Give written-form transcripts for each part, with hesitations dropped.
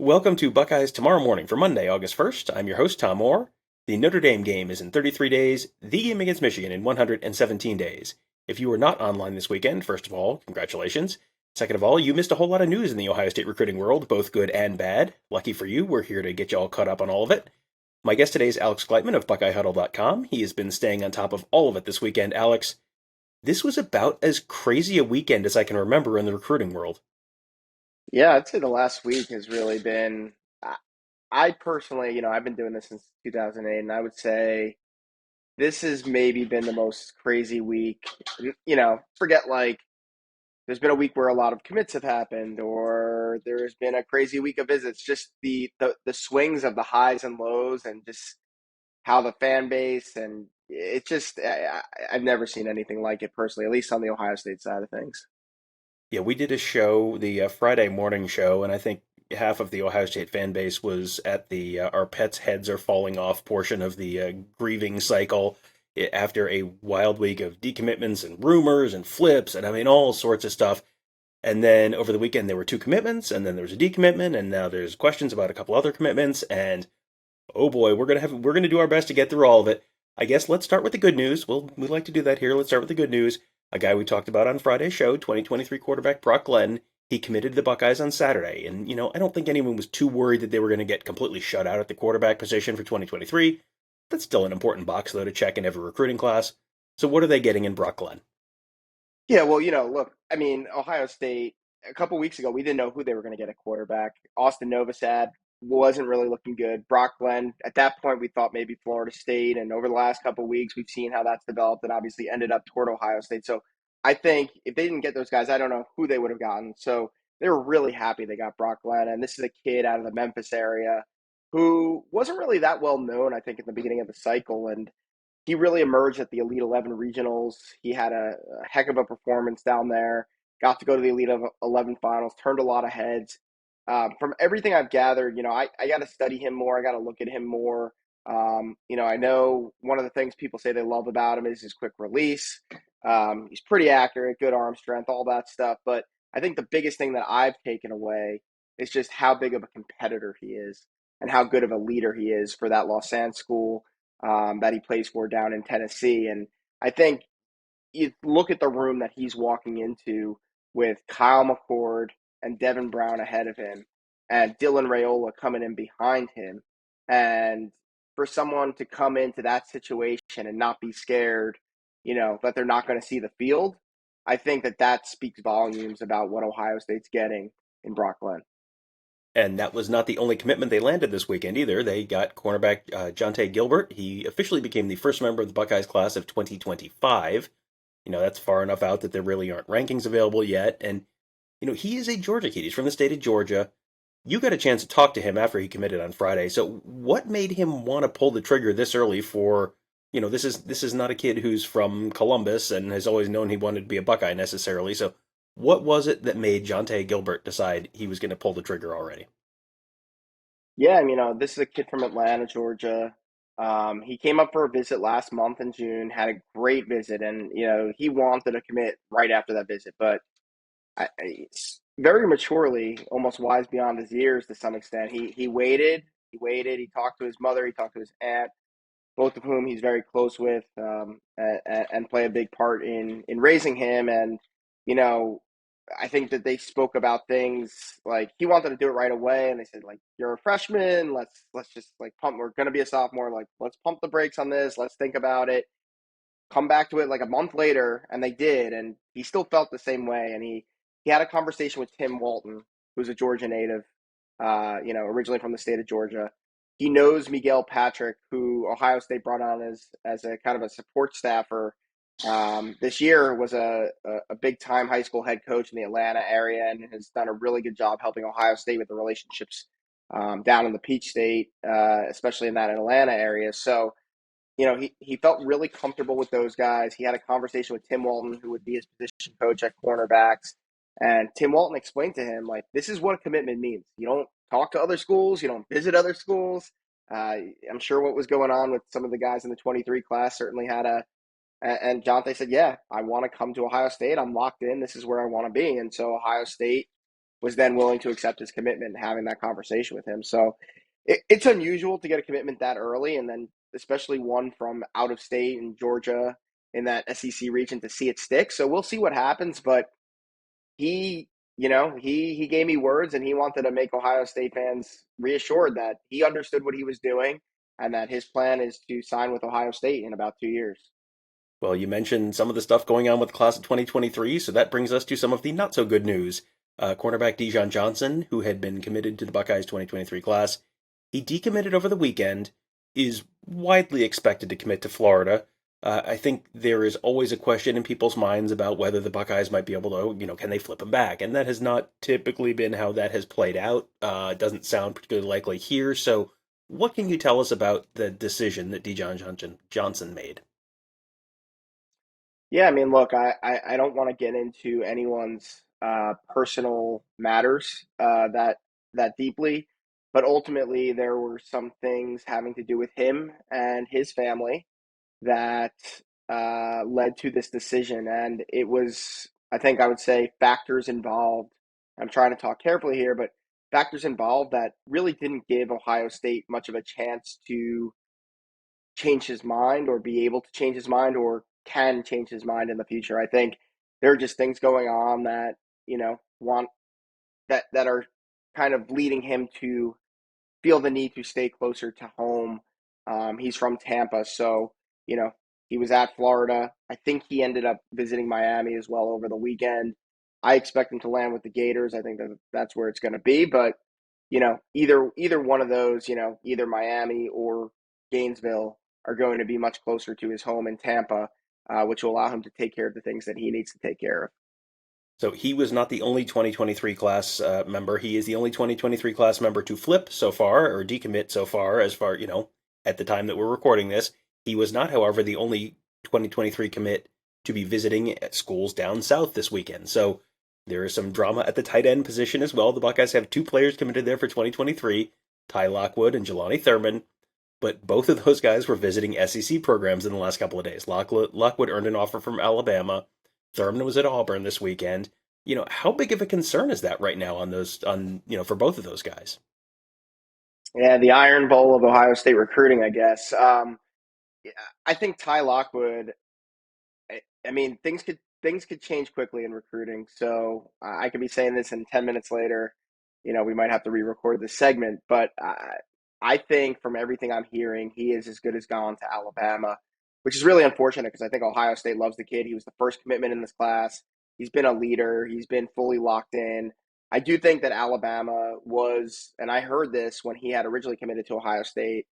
Welcome to Buckeyes Tomorrow Morning for Monday, August 1st. I'm your host, Tom Orr. The Notre Dame game is in 33 days, the game against Michigan in 117 days. If you were not online this weekend, first of all, congratulations. Second of all, you missed a whole lot of news in the Ohio State recruiting world, both good and bad. Lucky for you, we're here to get you all caught up on all of it. My guest today is Alex Gleitman of BuckeyeHuddle.com. He has been staying on top of all of it this weekend. Alex, this was about as crazy a weekend as I can remember in the recruiting world. Yeah, I'd say the last week has really been. I personally, I've been doing this since 2008, and I would say this has maybe been the most crazy week. Forget like there's been a week where a lot of commits have happened, or there's been a crazy week of visits. Just the swings of the highs and lows, and just how the fan base and it just I've never seen anything like it personally, at least on the Ohio State side of things. Yeah, we did a show, the Friday morning show, and I think half of the Ohio State fan base was at the "Our Pets' Heads Are Falling Off" portion of the grieving cycle after a wild week of decommitments and rumors and flips and I mean all sorts of stuff. And then over the weekend there were two commitments, and then there was a decommitment, and now there's questions about a couple other commitments. And oh boy, we're gonna do our best to get through all of it. I guess let's start with the good news. We like to do that here. Let's start with the good news. A guy we talked about on Friday's show, 2023 quarterback Brock Glenn, he committed to the Buckeyes on Saturday. And I don't think anyone was too worried that they were going to get completely shut out at the quarterback position for 2023. That's still an important box though to check in every recruiting class. So what are they getting in Brock Glenn? Yeah, well, look, I mean, Ohio State, a couple weeks ago, we didn't know who they were going to get at quarterback. Austin Novosad wasn't really looking good. Brock Glenn, at that point, we thought maybe Florida State. And over the last couple weeks, we've seen how that's developed and obviously ended up toward Ohio State. So I think if they didn't get those guys, I don't know who they would have gotten. So they were really happy they got Brock Glenn. And this is a kid out of the Memphis area who wasn't really that well known, I think, at the beginning of the cycle. And he really emerged at the Elite 11 regionals. He had a heck of a performance down there. Got to go to the Elite 11 finals. Turned a lot of heads. From everything I've gathered, I got to study him more. I got to look at him more. I know one of the things people say they love about him is his quick release. He's pretty accurate, good arm strength, all that stuff. But I think the biggest thing that I've taken away is just how big of a competitor he is and how good of a leader he is for that Lausanne school that he plays for down in Tennessee. And I think you look at the room that he's walking into with Kyle McCord and Devin Brown ahead of him and Dylan Raiola coming in behind him. And for someone to come into that situation and not be scared, that they're not going to see the field, I think that speaks volumes about what Ohio State's getting in Brock Glenn. And that was not the only commitment they landed this weekend either. They got cornerback Jonte Gilbert. He officially became the first member of the Buckeyes class of 2025. That's far enough out that there really aren't rankings available yet. And, he is a Georgia kid. He's from the state of Georgia. You got a chance to talk to him after he committed on Friday. So what made him want to pull the trigger this early for, this is not a kid who's from Columbus and has always known he wanted to be a Buckeye necessarily. So what was it that made Jonte Gilbert decide he was going to pull the trigger already? Yeah, I mean, this is a kid from Atlanta, Georgia. He came up for a visit last month in June, had a great visit, and he wanted to commit right after that visit, but very maturely, almost wise beyond his years to some extent. He waited, he talked to his mother, he talked to his aunt, both of whom he's very close with, and play a big part in raising him. And you know, I think that they spoke about things like he wanted to do it right away, and they said like, "You're a freshman. Let's just like pump. We're going to be a sophomore. Like, let's pump the brakes on this. Let's think about it. Come back to it like a month later," and they did, and he still felt the same way. And he had a conversation with Tim Walton, who's a Georgia native, originally from the state of Georgia. He knows Miguel Patrick, who Ohio State brought on as a kind of a support staffer. This year was a big time high school head coach in the Atlanta area and has done a really good job helping Ohio State with the relationships down in the Peach State, especially in that Atlanta area. So he felt really comfortable with those guys. He had a conversation with Tim Walton, who would be his position coach at cornerbacks. And Tim Walton explained to him, like, this is what a commitment means. You don't talk to other schools, you don't visit other schools. I'm sure what was going on with some of the guys in the 23 class certainly had and Jonte said, yeah, I want to come to Ohio State. I'm locked in. This is where I want to be. And so Ohio State was then willing to accept his commitment and having that conversation with him. So it's unusual to get a commitment that early, and then especially one from out of state in Georgia in that SEC region to see it stick. So we'll see what happens, but he, he gave me words, and he wanted to make Ohio State fans reassured that he understood what he was doing and that his plan is to sign with Ohio State in about 2 years. Well, you mentioned some of the stuff going on with the class of 2023, so that brings us to some of the not so good news. Cornerback Dijon Johnson, who had been committed to the Buckeyes 2023 class, he decommitted over the weekend, is widely expected to commit to Florida. I think there is always a question in people's minds about whether the Buckeyes might be able to, can they flip him back? And that has not typically been how that has played out. It doesn't sound particularly likely here. So, what can you tell us about the decision that Johnson made? Yeah, I mean, look, I don't want to get into anyone's personal matters that deeply, but ultimately there were some things having to do with him and his family that led to this decision, and it was, I think, I would say, factors involved. I'm trying to talk carefully here, but factors involved that really didn't give Ohio State much of a chance to change his mind or be able to change his mind or can change his mind in the future. I think there are just things going on that, want that are kind of leading him to feel the need to stay closer to home. He's from Tampa, so you know he was at Florida. I think he ended up visiting Miami as well over the weekend. I expect him to land with the Gators. I think that's where it's going to be. But either one of those, either Miami or Gainesville are going to be much closer to his home in Tampa, which will allow him to take care of the things that he needs to take care of. So he was not the only 2023 class member. He is the only 2023 class member to flip so far or decommit so far, at the time that we're recording this. He was not, however, the only 2023 commit to be visiting at schools down south this weekend. So there is some drama at the tight end position as well. The Buckeyes have two players committed there for 2023, Ty Lockwood and Jelani Thurman. But both of those guys were visiting SEC programs in the last couple of days. Lockwood earned an offer from Alabama. Thurman was at Auburn this weekend. How big of a concern is that right now for both of those guys? Yeah, the Iron Bowl of Ohio State recruiting, I guess. Yeah, I think Ty Lockwood. I mean, things could change quickly in recruiting. So I could be saying this, and 10 minutes later, we might have to re-record this segment. But I think from everything I'm hearing, he is as good as gone to Alabama, which is really unfortunate because I think Ohio State loves the kid. He was the first commitment in this class. He's been a leader. He's been fully locked in. I do think that Alabama was, and I heard this when he had originally committed to Ohio State,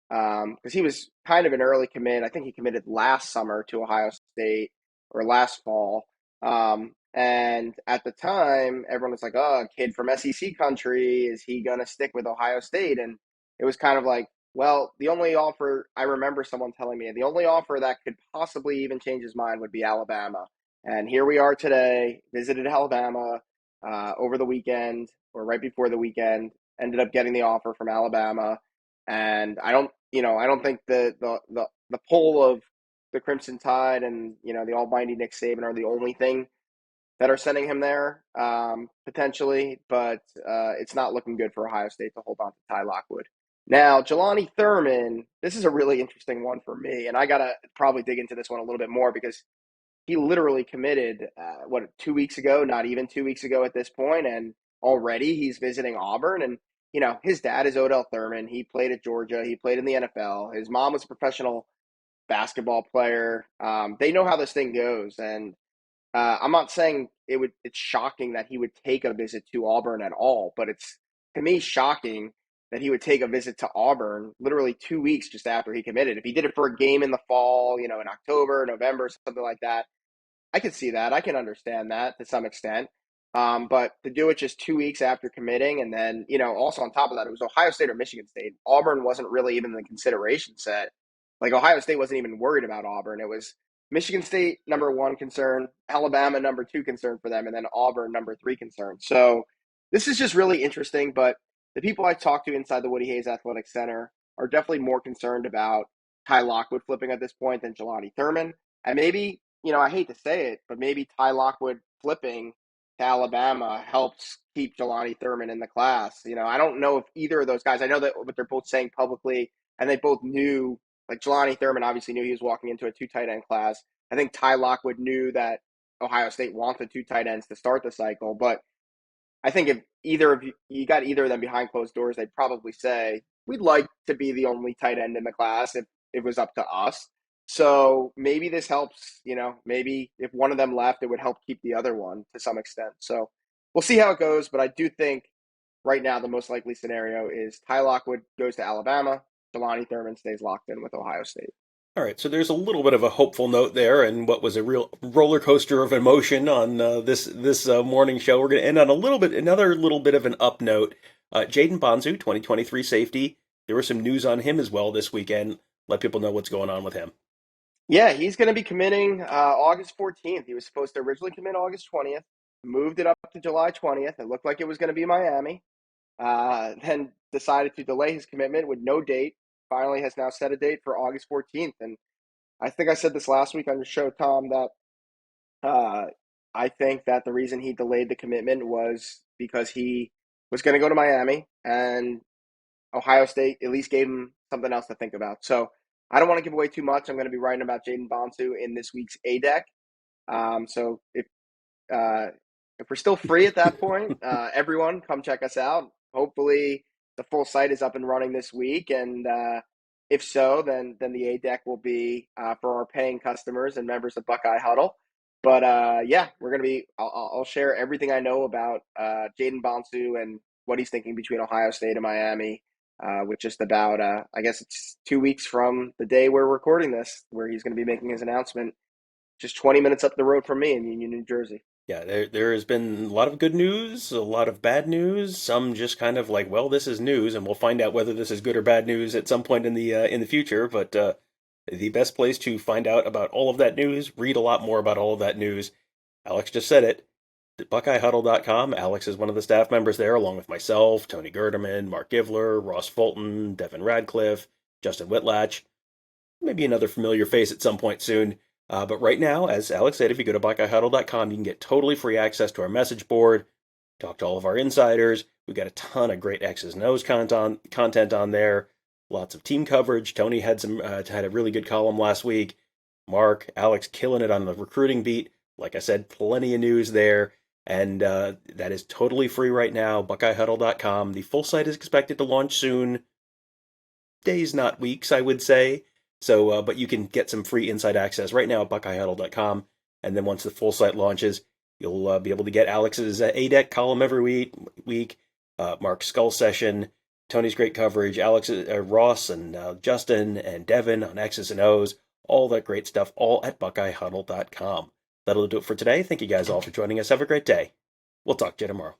because he was kind of an early commit. I think he committed last summer to Ohio State or last fall. And at the time, everyone was like, "Oh, a kid from SEC country, is he going to stick with Ohio State?" And it was kind of like, well, the only offer I remember someone telling me, the only offer that could possibly even change his mind would be Alabama. And here we are today, visited Alabama over the weekend or right before the weekend, ended up getting the offer from Alabama. And I don't think the pull of the Crimson Tide and the almighty Nick Saban are the only thing that are sending him there, potentially, but it's not looking good for Ohio State to hold on to Ty Lockwood. Now, Jelani Thurman, this is a really interesting one for me, and I gotta probably dig into this one a little bit more because he literally committed 2 weeks ago, not even 2 weeks ago at this point, and already he's visiting Auburn. And his dad is Odell Thurman. He played at Georgia. He played in the NFL. His mom was a professional basketball player. They know how this thing goes, and I'm not saying it's shocking that he would take a visit to Auburn at all, but it's, to me, shocking that he would take a visit to Auburn literally 2 weeks just after he committed. If he did it for a game in the fall, in October, November, something like that, I can see that. I can understand that to some extent. But to do it just 2 weeks after committing, and then, also on top of that, it was Ohio State or Michigan State. Auburn wasn't really even the consideration set. Like, Ohio State wasn't even worried about Auburn. It was Michigan State, number one concern, Alabama, number two concern for them, and then Auburn, number three concern. So this is just really interesting. But the people I talked to inside the Woody Hayes Athletic Center are definitely more concerned about Ty Lockwood flipping at this point than Jelani Thurman. And maybe, I hate to say it, but maybe Ty Lockwood flipping to Alabama helps keep Jelani Thurman in the class. I don't know if either of those guys, I know that what they're both saying publicly, and they both knew, like Jelani Thurman obviously knew he was walking into a two tight end class. I think Ty Lockwood knew that Ohio State wanted two tight ends to start the cycle, but I think if either of you got either of them behind closed doors, they'd probably say, we'd like to be the only tight end in the class if it was up to us. So maybe this helps, maybe if one of them left, it would help keep the other one to some extent. So we'll see how it goes. But I do think right now the most likely scenario is Ty Lockwood goes to Alabama, Jelani Thurman stays locked in with Ohio State. All right, so there's a little bit of a hopeful note there, and what was a real roller coaster of emotion on this morning show. We're going to end on another little bit of an up note. Jayden Bonsu, 2023 safety. There was some news on him as well this weekend. Let people know what's going on with him. Yeah, he's going to be committing August 14th. He was supposed to originally commit August 20th, moved it up to July 20th. It looked like it was going to be Miami. Then decided to delay his commitment with no date. Finally has now set a date for August 14th. And I think I said this last week on your show, Tom, that I think that the reason he delayed the commitment was because he was going to go to Miami, and Ohio State at least gave him something else to think about. So I don't want to give away too much. I'm going to be writing about Jayden Bonsu in this week's A Deck. So uh, if we're still free at that point, everyone come check us out. Hopefully the full site is up and running this week, and if so, then the A Deck will be for our paying customers and members of Buckeye Huddle. But yeah, we're gonna be. I'll share everything I know about Jayden Bonsu and what he's thinking between Ohio State and Miami. With just about, I guess it's 2 weeks from the day we're recording this, where he's going to be making his announcement just 20 minutes up the road from me in Union, New Jersey. Yeah, there has been a lot of good news, a lot of bad news, some just kind of like, well, this is news, and we'll find out whether this is good or bad news at some point in the future. But the best place to find out about all of that news, read a lot more about all of that news. Alex just said it. BuckeyeHuddle.com. Alex is one of the staff members there, along with myself, Tony Gerdeman, Mark Givler, Ross Fulton, Devin Radcliffe, Justin Whitlatch, maybe another familiar face at some point soon. But right now, as Alex said, if you go to BuckeyeHuddle.com, you can get totally free access to our message board, talk to all of our insiders. We've got a ton of great X's and O's content on there, lots of team coverage. Tony had had a really good column last week. Mark, Alex killing it on the recruiting beat. Like I said, plenty of news there. And that is totally free right now, BuckeyeHuddle.com. The full site is expected to launch soon. Days, not weeks, I would say. So, but you can get some free inside access right now at BuckeyeHuddle.com. And then once the full site launches, you'll be able to get Alex's A-Deck column every week, Mark's Skull Session, Tony's great coverage, Ross and Justin and Devin on X's and O's, all that great stuff, all at BuckeyeHuddle.com. That'll do it for today. Thank you guys all for joining us. Have a great day. We'll talk to you tomorrow.